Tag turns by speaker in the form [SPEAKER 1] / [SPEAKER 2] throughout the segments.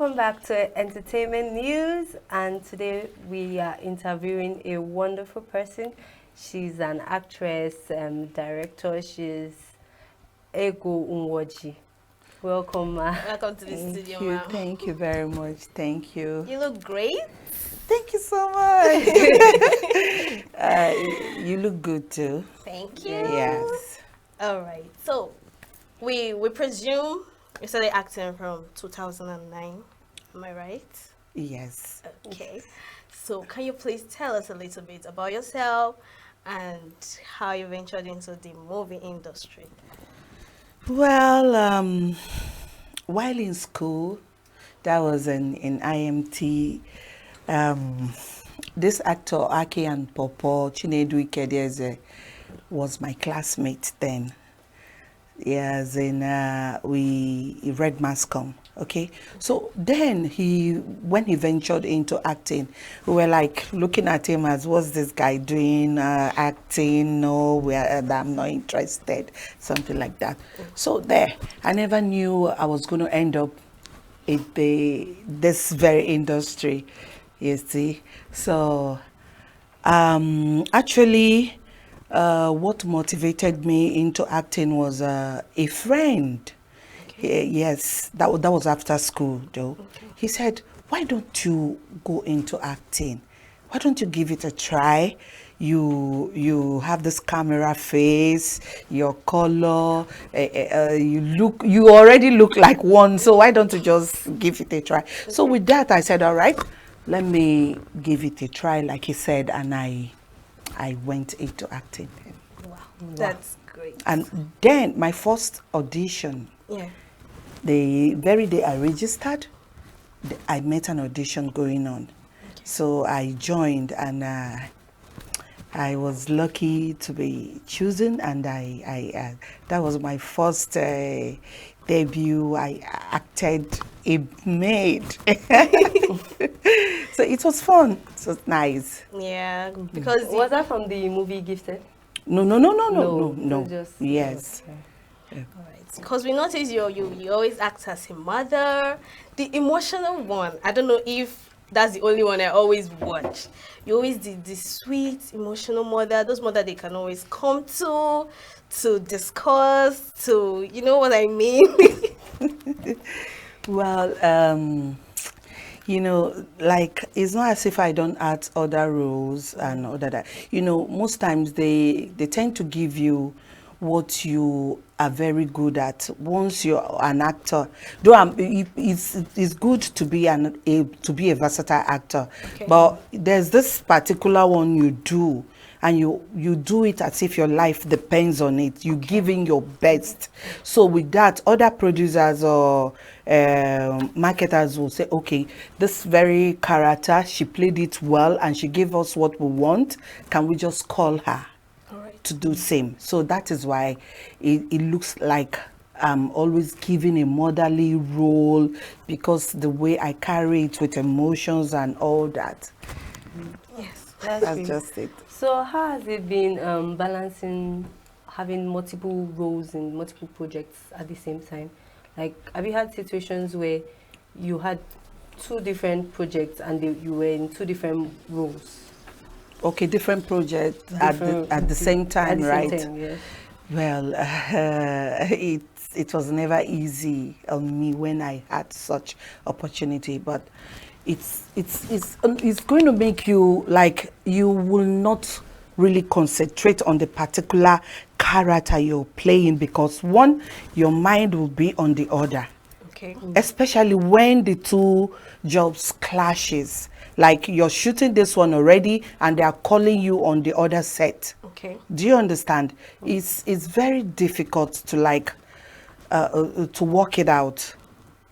[SPEAKER 1] welcome back to Entertainment News, and today we are interviewing a wonderful person. She's an actress, director. She's Ego Nworji. Welcome, ma.
[SPEAKER 2] Welcome to the studio, ma.
[SPEAKER 3] Thank you very much. Thank you.
[SPEAKER 2] You look great.
[SPEAKER 3] Thank you so much. You look good too.
[SPEAKER 2] Thank you.
[SPEAKER 3] Yes.
[SPEAKER 2] All right. So, we presume you started acting from 2009. Am I right?
[SPEAKER 3] Yes.
[SPEAKER 2] Okay. So, can you please tell us a little bit about yourself and how you ventured into the movie industry?
[SPEAKER 3] Well, while in school, that was in IMT. This actor Aki and Popo Chinedu Ikedeze was my classmate then. Yes, in we read Mascom. Okay, so then when he ventured into acting, we were like looking at him as, what's this guy doing? Acting? No, I'm not interested. Something like that. So there, I never knew I was going to end up in this very industry. You see, so actually, what motivated me into acting was a friend. Yes, that was after school though. Okay. He said, why don't you go into acting? Why don't you give it a try? You have this camera face, your color, you already look like one, so why don't you just give it a try? Okay. So with that, I said, all right, let me give it a try, like he said, and I went into acting.
[SPEAKER 2] Wow, that's great.
[SPEAKER 3] And then my first audition, the very day I registered, I met an audition going on. Okay. So I joined, and I was lucky to be chosen, and that was my first debut. I acted a maid. So it was fun. It was nice.
[SPEAKER 2] Yeah, because
[SPEAKER 1] was that from the movie Gifted?
[SPEAKER 3] No.
[SPEAKER 1] Just,
[SPEAKER 3] yes.
[SPEAKER 1] Okay.
[SPEAKER 3] Yeah.
[SPEAKER 2] All right. Because we notice you always act as a mother. The emotional one, I don't know if that's the only one I always watch. You always did the sweet, emotional mother. Those mother they can always come to discuss, to, you know what I mean?
[SPEAKER 3] Well, you know, like, it's not as if I don't act other roles and all that. You know, most times they tend to give you what you are very good at. Once you're an actor, though it's good to be a versatile actor, okay, but there's this particular one you do, and you do it as if your life depends on it. You giving your best. So with that, other producers or marketers will say, okay, this very character, she played it well and she gave us what we want. Can we just call her to do same? So that is why it looks like I'm always giving a motherly role, because the way I carry it with emotions and all that.
[SPEAKER 2] Yes,
[SPEAKER 3] that's just it.
[SPEAKER 1] So how has it been balancing having multiple roles in multiple projects at the same time? Like, have you had situations where you had two different projects and you were in two different roles?
[SPEAKER 3] Okay, different projects at the same time, right?
[SPEAKER 1] Same time, yes.
[SPEAKER 3] Well, it was never easy on me when I had such opportunity, but it's going to make you, like, you will not really concentrate on the particular character you're playing, because one, your mind will be on the other.
[SPEAKER 2] Okay.
[SPEAKER 3] Especially when the two jobs clashes, like you're shooting this one already and they are calling you on the other set.
[SPEAKER 2] Okay.
[SPEAKER 3] Do you understand? It's very difficult to to work it out.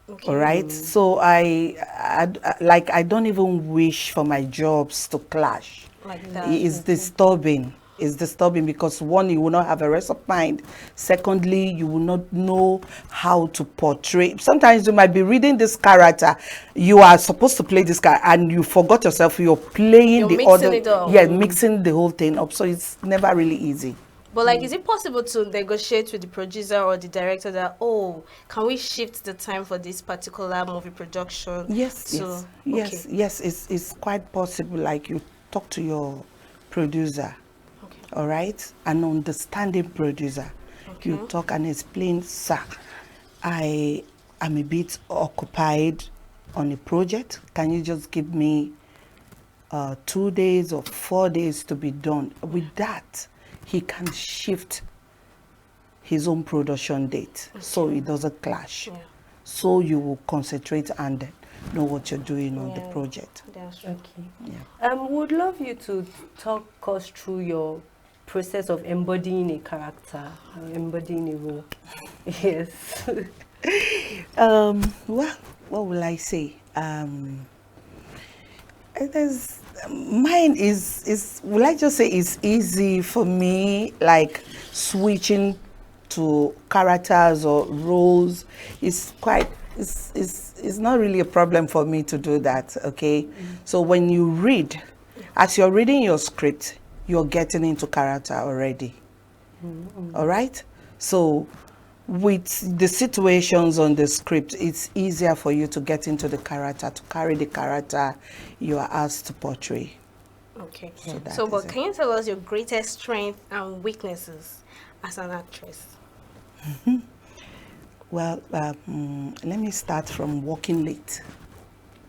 [SPEAKER 3] Okay. All right. So I don't even wish for my jobs to clash.
[SPEAKER 2] Like that.
[SPEAKER 3] It's disturbing. It's disturbing because, one, you will not have a rest of mind. Secondly, you will not know how to portray. Sometimes you might be reading this character. You are supposed to play this guy and you forgot yourself. You're playing the other.
[SPEAKER 2] It up.
[SPEAKER 3] Yeah, mixing the whole thing up. So it's never really easy.
[SPEAKER 2] But like, is it possible to negotiate with the producer or the director that, oh, can we shift the time for this particular movie production?
[SPEAKER 3] Yes,
[SPEAKER 2] So,
[SPEAKER 3] yes,
[SPEAKER 2] okay.
[SPEAKER 3] yes. It's quite possible. Like you talk to your producer,
[SPEAKER 2] Okay.
[SPEAKER 3] all right, an understanding producer.
[SPEAKER 2] Okay.
[SPEAKER 3] You talk and explain, sir, I am a bit occupied on a project. Can you just give me 2 days or 4 days to be done? With that, he can shift his own production date so it doesn't clash.
[SPEAKER 2] Yeah.
[SPEAKER 3] So you will concentrate and know what you're doing on the
[SPEAKER 2] Yeah.
[SPEAKER 3] project.
[SPEAKER 2] That's true.
[SPEAKER 1] Okay.
[SPEAKER 3] Yeah.
[SPEAKER 1] Would love you to talk us through your process of embodying a character, embodying a role. Yes.
[SPEAKER 3] Well, what will I say? It is, mine is will I just say it's easy for me, like switching to characters or roles. It's quite it's not really a problem for me to do that, okay? So when you read, as you're reading your script, you're getting into character already. All right? So with the situations on the script, it's easier for you to get into the character, to carry the character you are asked to portray.
[SPEAKER 2] Okay.
[SPEAKER 3] So that
[SPEAKER 2] So,
[SPEAKER 3] is
[SPEAKER 2] but
[SPEAKER 3] it.
[SPEAKER 2] can you tell us your greatest strength and weaknesses as an actress?
[SPEAKER 3] Well, let me start from working late.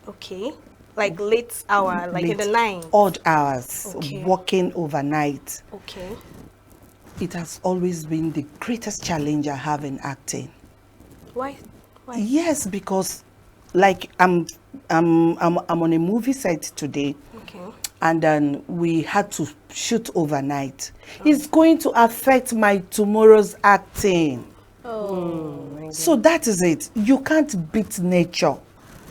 [SPEAKER 2] Okay. Like late hour, like in the
[SPEAKER 3] Late,
[SPEAKER 2] night.
[SPEAKER 3] odd hours,
[SPEAKER 2] Okay.
[SPEAKER 3] working overnight.
[SPEAKER 2] Okay.
[SPEAKER 3] It has always been the greatest challenge I have in acting.
[SPEAKER 2] Why? Why?
[SPEAKER 3] Yes, because like I'm on a movie set today.
[SPEAKER 2] Okay.
[SPEAKER 3] And then we had to shoot overnight. It's going to affect my tomorrow's acting.
[SPEAKER 2] Oh.
[SPEAKER 3] So that is it. You can't beat nature.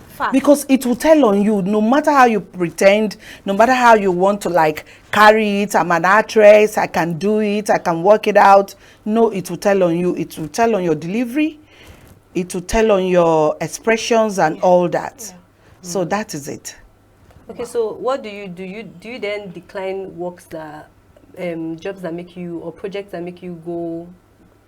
[SPEAKER 2] Fact.
[SPEAKER 3] Because it will tell on you, no matter how you pretend, no matter how you want to like carry it, I'm an actress, I can do it, I can work it out. No, it will tell on you. It will tell on your delivery. It will tell on your expressions and all that. So that is it.
[SPEAKER 1] Okay, so what do you do? Do you then decline works that, jobs that make you, or projects that make you go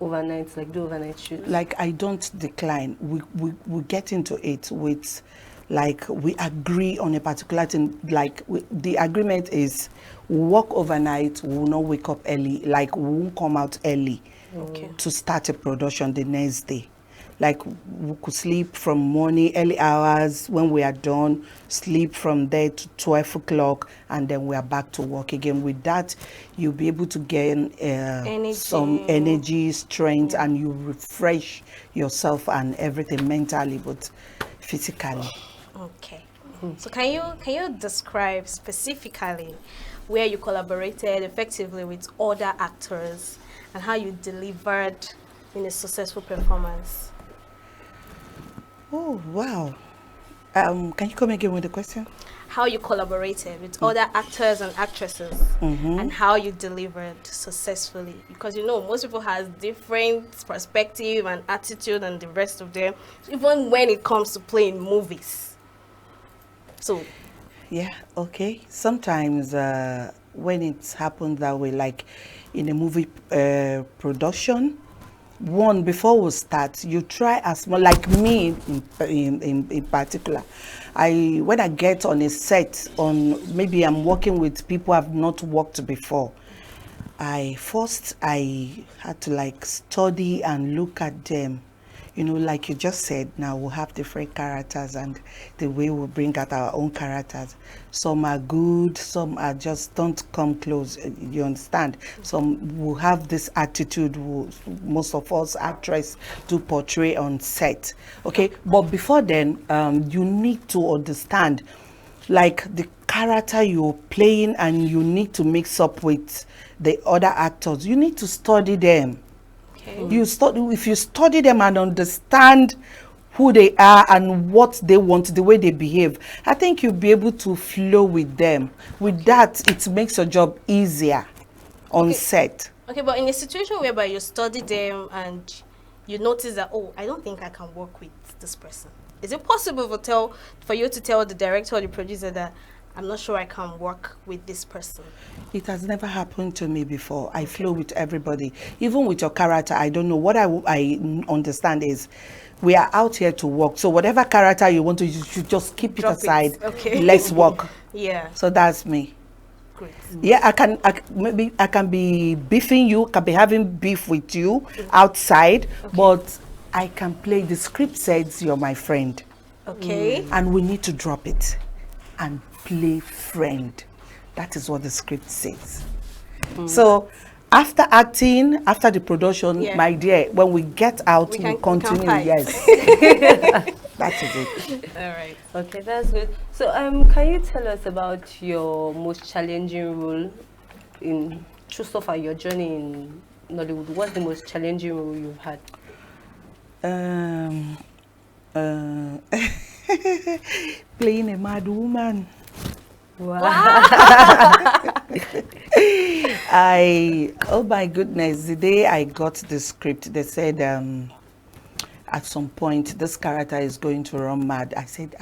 [SPEAKER 1] overnight, like do overnight shoots?
[SPEAKER 3] Like I don't decline. We get into it with, like we agree on a particular thing. Like the agreement is, we work overnight. We will not wake up early. Like we won't come out early
[SPEAKER 2] Okay.
[SPEAKER 3] to start a production the next day. Like we could sleep from morning, early hours when we are done, sleep from there to 12 o'clock, and then we are back to work again. With that, you'll be able to gain some energy, strength, and you refresh yourself and everything mentally, but physically.
[SPEAKER 2] Okay. So can you describe specifically where you collaborated effectively with other actors and how you delivered in a successful performance?
[SPEAKER 3] Oh, wow. Can you come again with the question?
[SPEAKER 2] How you collaborated with other actors and actresses and how you delivered successfully, because you know most people has different perspective and attitude and the rest of them, even when it comes to playing movies. So
[SPEAKER 3] Yeah, okay. Sometimes when it happens that way, like in a movie production, one, before we start, you try as much, like me in particular, when I get on a set, on maybe I'm working with people I've not worked before, I had to like study and look at them. You know, like you just said, now we'll have different characters and the way we bring out our own characters. Some are good, some are just don't come close, you understand? Some will have this attitude, most of us actresses do portray on set, okay? But before then, you need to understand, like the character you're playing, and you need to mix up with the other actors. You need to study them. You study, if you study them and understand who they are and what they want, the way they behave, I think you'll be able to flow with them. With that, it makes your job easier on set.
[SPEAKER 2] okay, but in a situation whereby you study them and you notice that, oh, I don't think I can work with this person, is it possible for you to tell the director or the producer that I'm not sure I can work with this person?
[SPEAKER 3] It has never happened to me before. I flow with everybody. Even with your character, I don't know. What I understand is we are out here to work. So whatever character you want to, you should just keep
[SPEAKER 2] Drop
[SPEAKER 3] it aside.
[SPEAKER 2] Okay.
[SPEAKER 3] Let's work.
[SPEAKER 2] Yeah.
[SPEAKER 3] So that's me.
[SPEAKER 2] Great.
[SPEAKER 3] Yeah, maybe I can be beefing you, can be having beef with you outside, but I can play. The script says you're my friend.
[SPEAKER 2] Okay.
[SPEAKER 3] And we need to drop it and play friend. That is what the script says. So after acting, after the production, my dear, when we get out, we continue. Yes. That is it.
[SPEAKER 2] All right.
[SPEAKER 1] Okay, that's good. So, can you tell us about your most challenging role in so far your journey in Nollywood? What's the most challenging role you've had?
[SPEAKER 3] Playing a mad woman.
[SPEAKER 1] Wow.
[SPEAKER 3] Oh my goodness, the day I got the script, they said at some point this character is going to run mad. I said,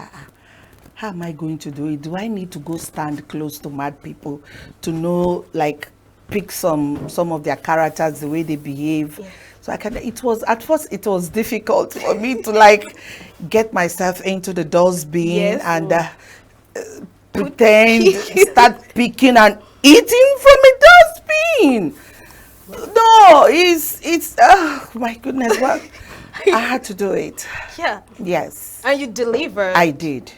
[SPEAKER 3] how am I going to do it? Do I need to go stand close to mad people to know, like, pick some of their characters, the way they behave? Yeah. So it was, at first it was difficult for me to like get myself into the dustbin and pretend, start picking and eating from a dustbin. No, it's oh my goodness, what I had to do it.
[SPEAKER 2] Yeah.
[SPEAKER 3] Yes.
[SPEAKER 2] And you delivered.
[SPEAKER 3] I did.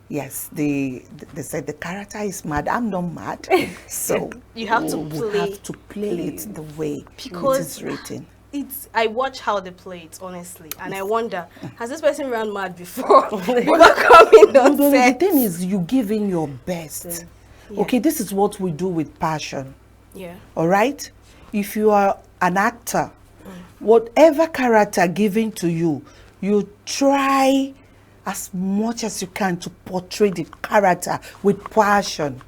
[SPEAKER 3] Yes, they said the character is mad. I'm not mad. So
[SPEAKER 2] you have to play.
[SPEAKER 3] We have to play it the way
[SPEAKER 2] because
[SPEAKER 3] it is written.
[SPEAKER 2] I watch how they play it, honestly, and I wonder, has this person run mad before? Before coming on set?
[SPEAKER 3] The thing is, you give in your best. Yeah. Okay, this is what we do with passion.
[SPEAKER 2] Yeah.
[SPEAKER 3] All right? If you are an actor, whatever character given to you, you try as much as you can to portray the character with passion.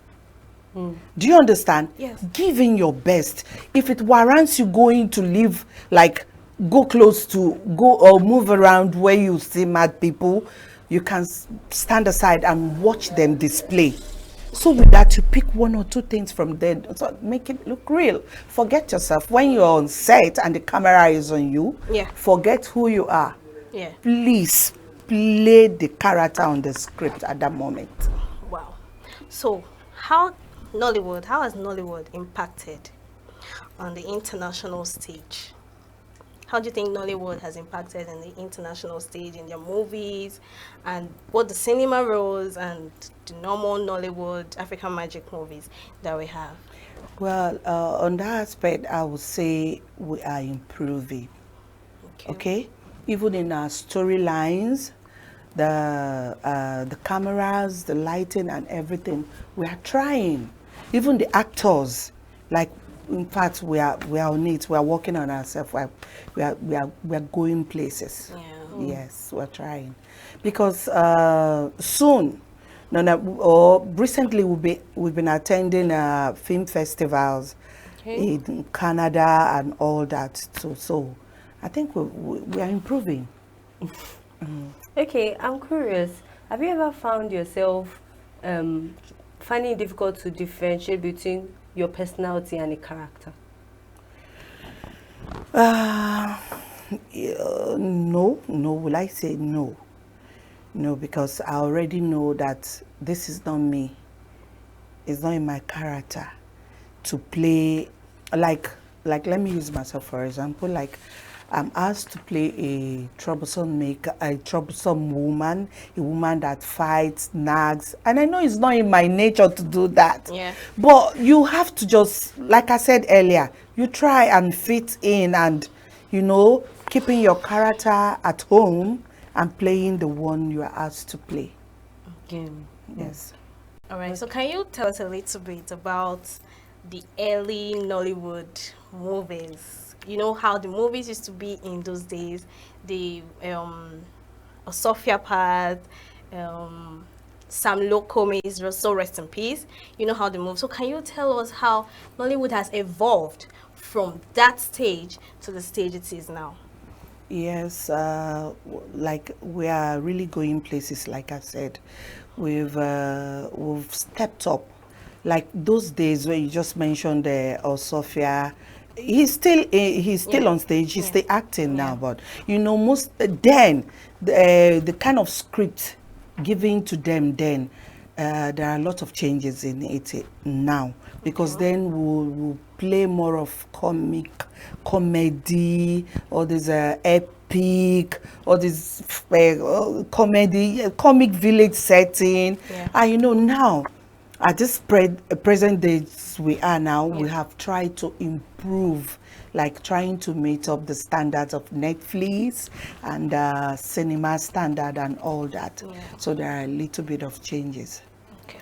[SPEAKER 3] Do you understand?
[SPEAKER 2] Yes.
[SPEAKER 3] Give in your best. If it warrants you going to live, like go or move around where you see mad people, you can stand aside and watch them display. So with that, you pick one or two things from there, so make it look real. Forget yourself. When you're on set and the camera is on you, forget who you are.
[SPEAKER 2] Yeah.
[SPEAKER 3] Please play the character on the script at that moment.
[SPEAKER 2] Wow. So how has Nollywood impacted on the international stage? How do you think Nollywood has impacted in the international stage in their movies and what the cinema roles and the normal Nollywood African magic movies that we have?
[SPEAKER 3] Well, on that aspect, I would say we are improving. Okay? Even in our storylines, the cameras, the lighting and everything, we are trying. Even the actors, like, in fact, we are on it. We are working on ourselves. We are going places. Yeah. Yes, we're trying, because soon, recently we've been attending film festivals in Canada and all that too. So I think we are improving.
[SPEAKER 1] Okay, I'm curious. Have you ever found yourself finding it difficult to differentiate between your personality and a character?
[SPEAKER 3] No. Will I say no? No, because I already know that this is not me. It's not in my character to play, like let me use myself for example. Like, I'm asked to play a troublesome woman, a woman that fights, nags, and I know it's not in my nature to do that.
[SPEAKER 2] Yeah.
[SPEAKER 3] But you have to just, like I said earlier, you try and fit in and, keeping your character at home and playing the one you are asked to play.
[SPEAKER 1] Okay.
[SPEAKER 3] Yes.
[SPEAKER 2] All right. So can you tell us a little bit about the early Nollywood movies? You know how the movies used to be in those days. The Sophia Path, Sam Lokome is also rest in peace. You know how they move. So can you tell us how Nollywood has evolved from that stage to the stage it is now?
[SPEAKER 3] Yes, like we are really going places, like I said. we've stepped up. Like those days where you just mentioned Sophia, he's still on stage. He's still acting now, but you know, most then the kind of script given to them then, there are a lot of changes in it now, because then we'll play more of comedy, all these epic, all this comic village setting. And you know, now at this present days we are now, we have tried to improve, like trying to meet up the standards of Netflix and cinema standard and all that. So there are a little bit of changes.
[SPEAKER 1] Okay.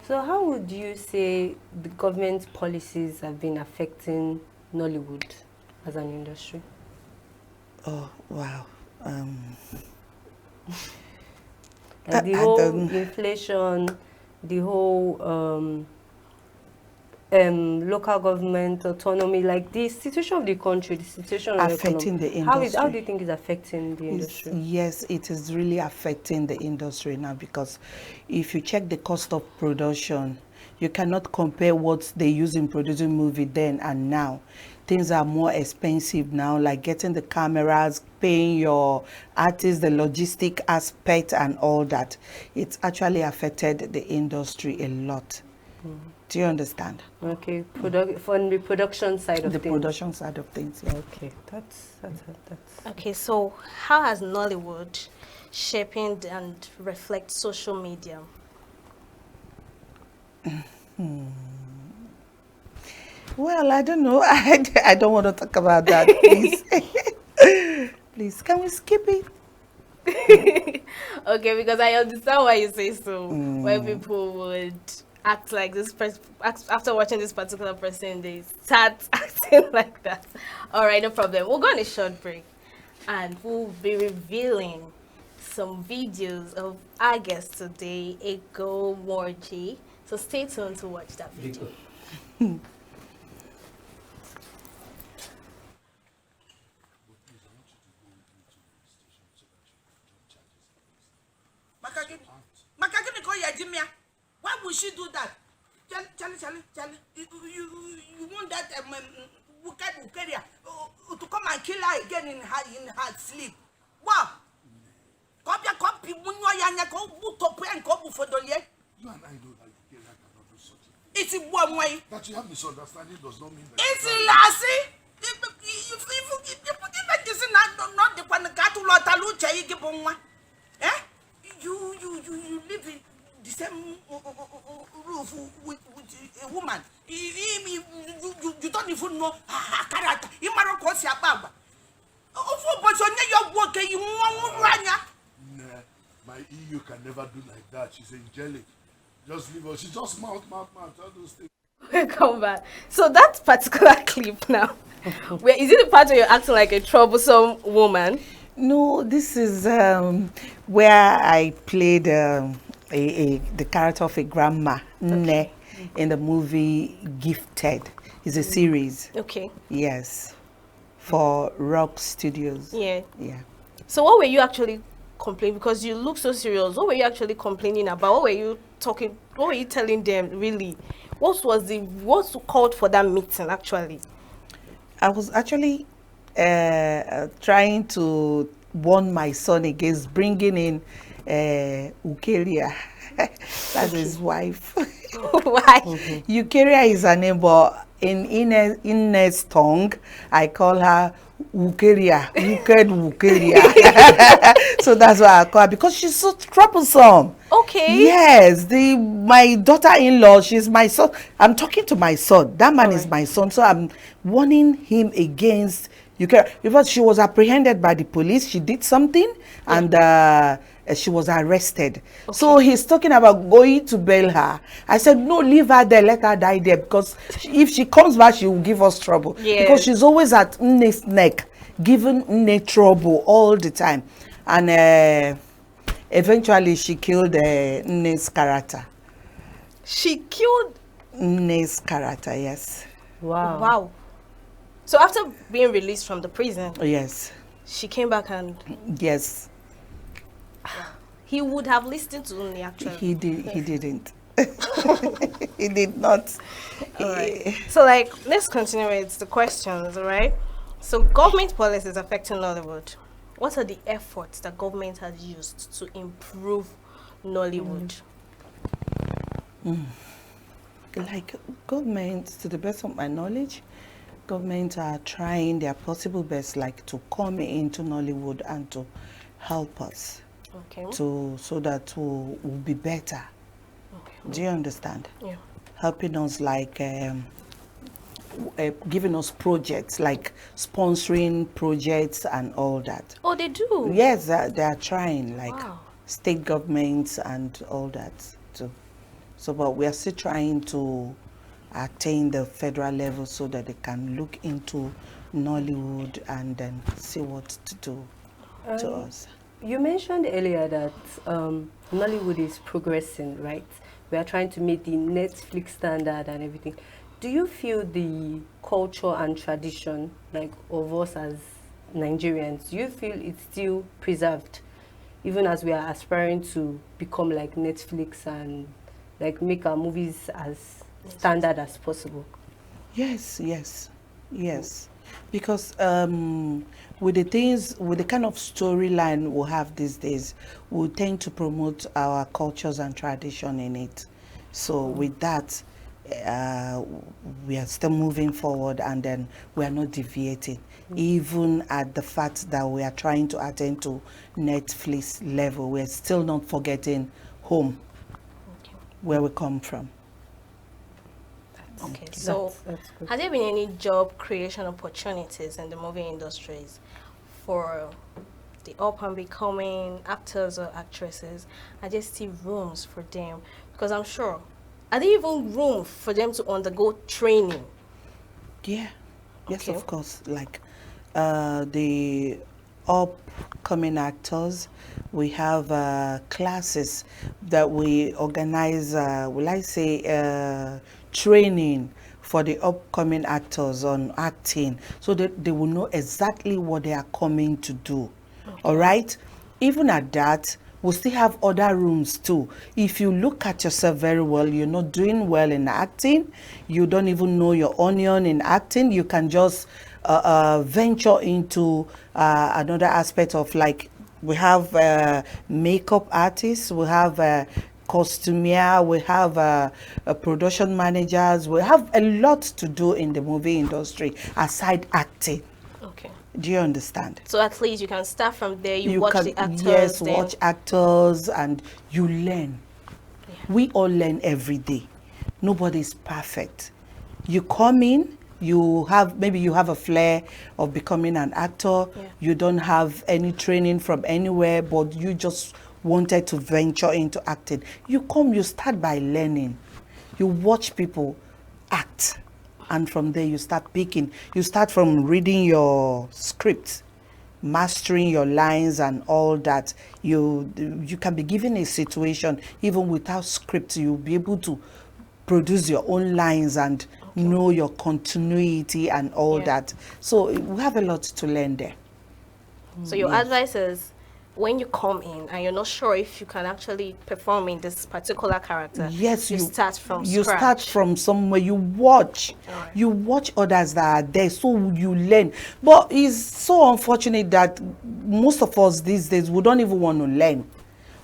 [SPEAKER 1] So how would you say the government policies have been affecting Nollywood as an industry?
[SPEAKER 3] Oh, wow.
[SPEAKER 1] Like the whole inflation, the whole local government autonomy, like the situation of the country, the situation of
[SPEAKER 3] affecting the industry.
[SPEAKER 1] How do you think it's affecting the industry?
[SPEAKER 3] Yes, it is really affecting the industry now, because if you check the cost of production, you cannot compare what they use in producing movie then and now. Things are more expensive now, like getting the cameras, paying your artists, the logistic aspect and all that. It's actually affected the industry a lot. Do you understand?
[SPEAKER 1] Okay, from the production side of things.
[SPEAKER 3] The production side of things, yeah.
[SPEAKER 1] Okay, that's.
[SPEAKER 2] Okay, so how has Nollywood shaped and reflect social media?
[SPEAKER 3] Well, I don't know. I don't want to talk about that, please. Please, can we skip it?
[SPEAKER 2] Okay, because I understand why you say so. When people would act like this person, after watching this particular person, they start acting like that. All right, no problem. We'll go on a short break, and we'll be revealing some videos of our guest today, Nworji. So stay tuned to watch that video.
[SPEAKER 4] Why would she do that? Charlie, you want that Ukeria to come and kill her again in her sleep? Wow! Copy, for the year.
[SPEAKER 5] You and I know that Ukeria cannot do such a thing.
[SPEAKER 4] It's in one way.
[SPEAKER 5] That you have misunderstanding does not mean that.
[SPEAKER 4] It's lassie. If this is not the one that to lot of lucha, you give one. Eh? You live in the same roof with a woman. You don't even know her character. You might not see a baba. Oh, but you're working, you won't run.
[SPEAKER 5] Nah, my EU can never do like that. She's angelic. Just leave her. She just mouth, all those things.
[SPEAKER 2] Welcome back. So that particular clip now, is it the part where you're acting like a troublesome woman?
[SPEAKER 3] No, this is where I played the character of a grandma, Nne, in the movie Gifted. It's a series.
[SPEAKER 2] Okay.
[SPEAKER 3] Yes. For Rock Studios.
[SPEAKER 2] Yeah.
[SPEAKER 3] Yeah.
[SPEAKER 2] So what were you actually complaining? Because you look so serious. What were you actually complaining about? What were you talking? What were you telling them really? What called for that meeting actually?
[SPEAKER 3] I was actually trying to warn my son against bringing in Ukeria. That's his wife.
[SPEAKER 2] Why?
[SPEAKER 3] Ukeria is her name, but in Inez tongue, I call her Ukeria, Ukeria. So that's why I call her, because she's so troublesome.
[SPEAKER 2] Okay.
[SPEAKER 3] Yes, my daughter-in-law, she's my son. I'm talking to my son. That man is my son, so I'm warning him against Ukeria, because she was apprehended by the police. She did something, and she was arrested. Okay. So he's talking about going to bail her. I said, no, leave her there, let her die there, because if she comes back, she will give us trouble. Yes. Because she's always at Nne's neck, giving Nne trouble all the time. And eventually she killed Nne's character.
[SPEAKER 2] She killed
[SPEAKER 3] Nne's character, yes.
[SPEAKER 2] Wow. Wow. So after being released from the prison,
[SPEAKER 3] yes,
[SPEAKER 2] she came back and...
[SPEAKER 3] Yes.
[SPEAKER 2] He would have listened to me actually.
[SPEAKER 3] He didn't. He did not.
[SPEAKER 2] All right. So, like, let's continue with the questions, all right? So, government policies affecting Nollywood. What are the efforts that government has used to improve Nollywood?
[SPEAKER 3] Like government, to the best of my knowledge, government are trying their possible best, like to come into Nollywood and to help us,
[SPEAKER 2] Okay.
[SPEAKER 3] so that we'll be better.
[SPEAKER 2] Okay.
[SPEAKER 3] Do you understand?
[SPEAKER 2] Yeah.
[SPEAKER 3] Helping us, like giving us projects, like sponsoring projects and all that.
[SPEAKER 2] Oh, they do?
[SPEAKER 3] Yes, they are trying, like
[SPEAKER 2] Wow.
[SPEAKER 3] state governments and all that too. So, but we are still trying to attain the federal level so that they can look into Nollywood and then see what to do to us.
[SPEAKER 1] You mentioned earlier that Nollywood is progressing, right? We are trying to meet the Netflix standard and everything. Do you feel the culture and tradition, like, of us as Nigerians, do you feel it's still preserved, even as we are aspiring to become like Netflix and like make our movies as standard as possible?
[SPEAKER 3] Yes, yes, yes. Because with the kind of storyline we have these days, we tend to promote our cultures and tradition in it. So with that, we are still moving forward, and then we are not deviating, even at the fact that we are trying to attend to Netflix level. We are still not forgetting home, where we come from.
[SPEAKER 2] Okay, so
[SPEAKER 1] That's good.
[SPEAKER 2] has there been any job creation opportunities in the movie industries for the up and becoming actors or actresses? Are there still rooms for them? Because I'm sure, are there even room for them to undergo training?
[SPEAKER 3] Yeah, yes,
[SPEAKER 2] Okay.
[SPEAKER 3] of course. Like the upcoming actors, we have classes that we organize, will I say, training for the upcoming actors on acting, so that they will know exactly what they are coming to do. All right? Even at that, we still have other rooms too. If you look at yourself very well, you're not doing well in acting, you don't even know your onion in acting, you can just venture into another aspect of, like, we have makeup artists, we have costumier, we have production managers, we have a lot to do in the movie industry aside acting.
[SPEAKER 2] Okay.
[SPEAKER 3] Do you understand?
[SPEAKER 2] So at least you can start from there, you watch
[SPEAKER 3] can,
[SPEAKER 2] the actors.
[SPEAKER 3] yes,
[SPEAKER 2] then
[SPEAKER 3] watch actors and you learn. We all learn every day. Nobody's perfect. You come in, maybe you have a flair of becoming an actor.
[SPEAKER 2] Yeah.
[SPEAKER 3] You don't have any training from anywhere, but you just wanted to venture into acting. You come, you start by learning. You watch people act, and from there you start picking. You start from reading your script, mastering your lines and all that. You can be given a situation, even without script, you'll be able to produce your own lines and know your continuity and all that. So we have a lot to learn there.
[SPEAKER 2] So your advice is, when you come in and you're not sure if you can actually perform in this particular character,
[SPEAKER 3] Yes,
[SPEAKER 2] you start from
[SPEAKER 3] you
[SPEAKER 2] scratch.
[SPEAKER 3] start from somewhere. You watch,
[SPEAKER 2] Alright.
[SPEAKER 3] you watch others that are there, so you learn. But it's so unfortunate that most of us these days, we don't even want to learn.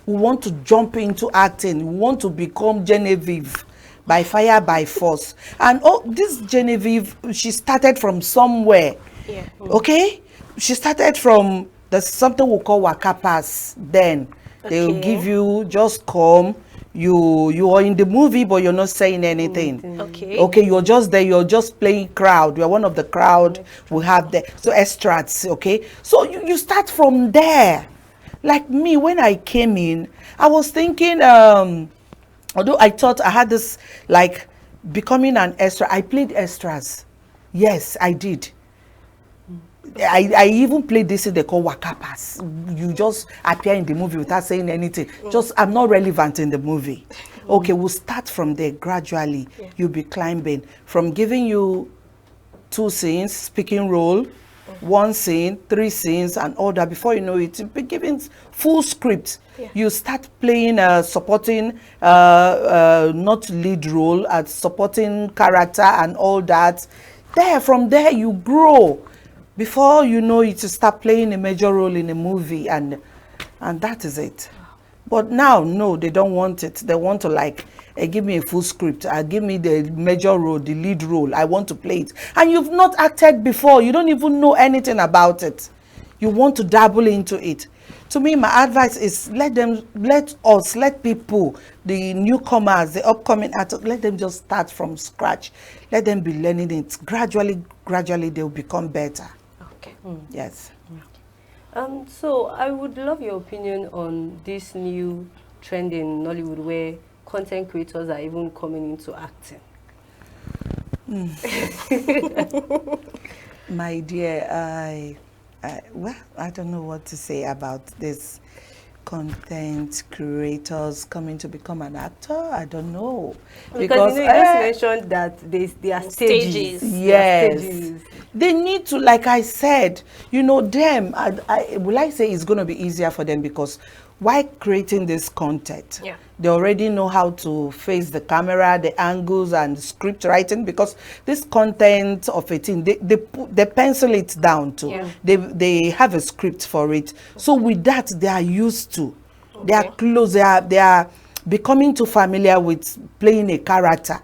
[SPEAKER 3] We want to jump into acting. We want to become Genevieve by fire, by force. And this Genevieve, she started from somewhere.
[SPEAKER 2] Yeah.
[SPEAKER 3] Okay, she started from, there's something we call waka pass. Then they will
[SPEAKER 2] Okay.
[SPEAKER 3] give you, just come, you are in the movie but you're not saying anything.
[SPEAKER 2] Okay.
[SPEAKER 3] Okay, you're just there, you're just playing crowd, you're one of the crowd we have there, so extras. Okay, so you start from there. Like me, when I came in, I was thinking, although I thought I had this, like, becoming an extra, I played extras. Yes, I did. I even played this thing they call waka pass. You just appear in the movie without saying anything. Just, I'm not relevant in the movie. Okay, we'll start from there gradually. You'll be climbing from giving you 2 scenes, speaking role, 1 scene, 3 scenes, and all that. Before you know it, you'll be given full script.
[SPEAKER 2] Yeah.
[SPEAKER 3] You start playing supporting, not lead role, as supporting character and all that. From there, you grow. Before you know it, you start playing a major role in a movie, and that is it. But now, no, they don't want it. They want to give me a full script. Give me the major role, the lead role. I want to play it. And you've not acted before. You don't even know anything about it. You want to dabble into it. To me, my advice is let people, the newcomers, the upcoming artists, let them just start from scratch. Let them be learning it. Gradually, they'll become better.
[SPEAKER 2] Okay.
[SPEAKER 3] Yes.
[SPEAKER 1] So I would love your opinion on this new trend in Nollywood where content creators are even coming into acting.
[SPEAKER 3] My dear, well, I don't know what to say about this content creators coming to become an actor. I don't know.
[SPEAKER 1] Because you just mentioned that they are stages.
[SPEAKER 3] Yes.
[SPEAKER 1] Stages.
[SPEAKER 3] They need to, like I said, them, will I say it's going to be easier for them because while creating this content, they already know how to face the camera, the angles, and script writing, because this content of a thing, they pencil it down too.
[SPEAKER 2] Yeah.
[SPEAKER 3] They have a script for it. So with that, they are used to. They are close. They are becoming too familiar with playing a character.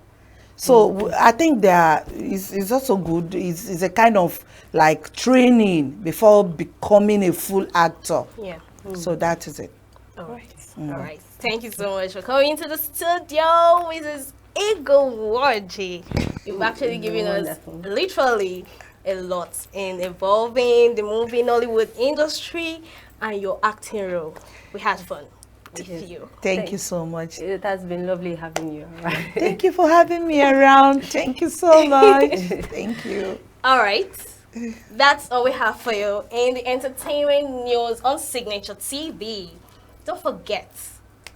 [SPEAKER 3] So I think it's also good. It's a kind of like training before becoming a full actor.
[SPEAKER 2] Yeah.
[SPEAKER 3] So that is it.
[SPEAKER 2] All right. All right. Thank you so much for coming into the studio, Mrs. Nworji. You've actually given us literally a lot in involving the movie Nollywood industry and your acting role. We had fun with you.
[SPEAKER 3] Thank you so much.
[SPEAKER 1] It has been lovely having you around.
[SPEAKER 3] Thank you for having me around. Thank you so much. Thank you.
[SPEAKER 2] All right. That's all we have for you in the entertainment news on Signature TV. Don't forget,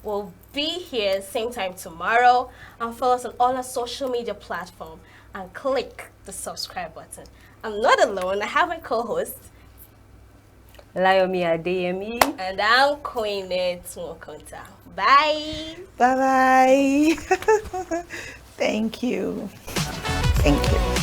[SPEAKER 2] we'll be here same time tomorrow, and follow us on all our social media platforms and click the subscribe button. I'm not alone. I have my co-host,
[SPEAKER 1] Layomi Adeyemi.
[SPEAKER 2] and I'm Queen Nwokonta. Bye.
[SPEAKER 3] Bye-bye. Thank you. Thank you.